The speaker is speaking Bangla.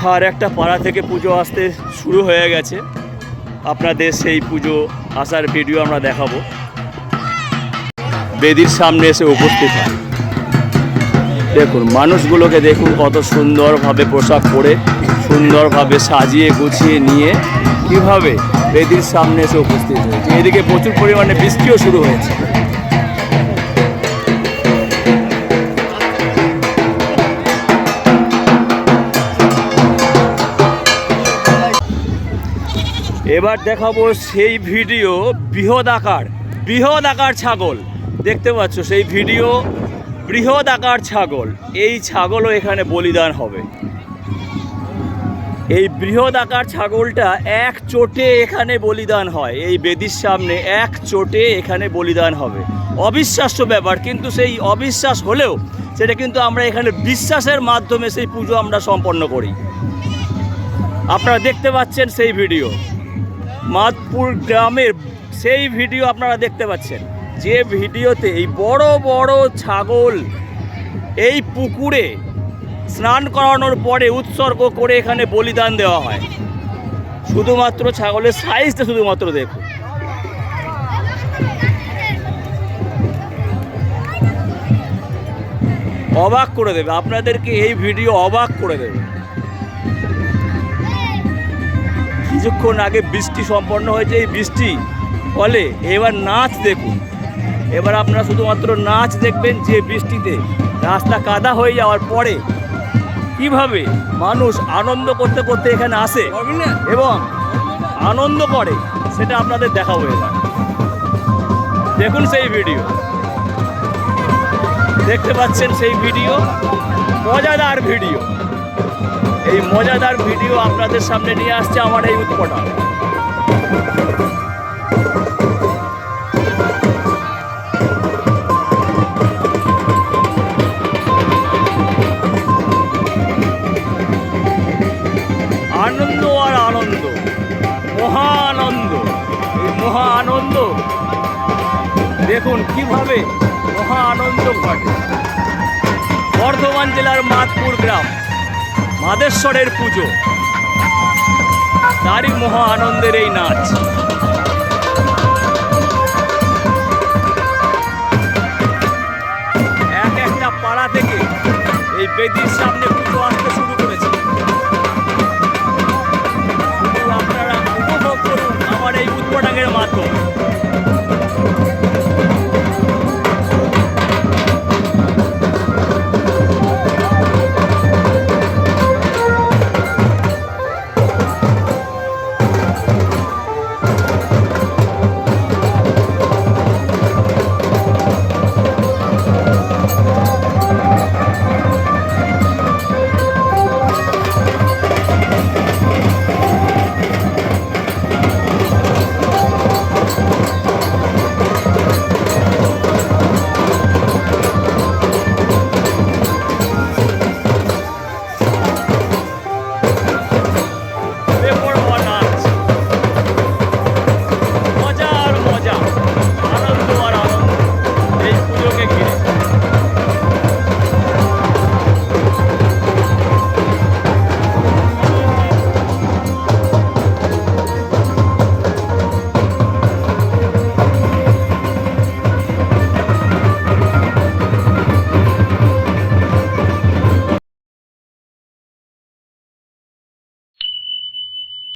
আর একটা পাড়া থেকে পুজো আসতে শুরু হয়ে গেছে। আপনাদের সেই পুজো আসার ভিডিও আমরা দেখাবো। বেদির সামনে এসে উপস্থিত হয়। দেখুন মানুষগুলোকে দেখুন কত সুন্দরভাবে পোশাক পরে সুন্দরভাবে সাজিয়ে গুছিয়ে নিয়ে কীভাবে বেদির সামনে এসে উপস্থিত হয়েছে। এদিকে প্রচুর পরিমাণে বৃষ্টিও শুরু হয়েছে। এবার দেখাবো সেই ভিডিও বৃহৎ আকার ছাগল দেখতে পাচ্ছ, সেই ভিডিও বৃহৎ আকার ছাগল। এই ছাগলও এখানে বলিদান হবে। এই বৃহৎ আকার ছাগলটা এক চোটে এখানে বলিদান হয়। এই বেদির সামনে এক চোটে এখানে বলিদান হবে। অবিশ্বাস্য ব্যাপার, কিন্তু সেই অবিশ্বাস হলেও সেটা কিন্তু আমরা এখানে বিশ্বাসের মাধ্যমে সেই পুজো আমরা সম্পন্ন করি। আপনারা দেখতে পাচ্ছেন সেই ভিডিও, মাদপুর গ্রামের সেই ভিডিও আপনারা দেখতে পাচ্ছেন, যে ভিডিওতে এই বড় বড় ছাগল এই পুকুরে স্নান করানোর পরে উৎসর্গ করে এখানে বলিদান দেওয়া হয়। শুধুমাত্র ছাগলের সাইজটা শুধুমাত্র দেখুন। অবাক করে দেবে আপনাদেরকে, এই ভিডিও অবাক করে দেবে। কিছুক্ষণ আগে বৃষ্টি সম্পন্ন হয়েছে, এই বৃষ্টি ফলে এবার নাচ দেখুন। এবার আপনারা শুধুমাত্র নাচ দেখবেন, যে বৃষ্টিতে রাস্তা কাদা হয়ে যাওয়ার পরে কিভাবে মানুষ আনন্দ করতে করতে এখানে আসে এবং আনন্দ করে, সেটা আপনাদের দেখাবো। এবার দেখুন সেই ভিডিও, দেখতে পাচ্ছেন সেই ভিডিও, মজাদার ভিডিও। এই মজাদার ভিডিও আপনাদের সামনে নিয়ে আসছে আমার এই উৎপটা। আনন্দ আর আনন্দ, মহা আনন্দ। এই মহা আনন্দ দেখুন কিভাবে মহা আনন্দ ঘটে। বর্ধমান জেলার মাদপুর গ্রাম, মাদেশ্বরের পুজো, তারই মহা আনন্দের এই নাচ। এক একটা পাড়া থেকে এই বেদির সামনে পুজো আসতে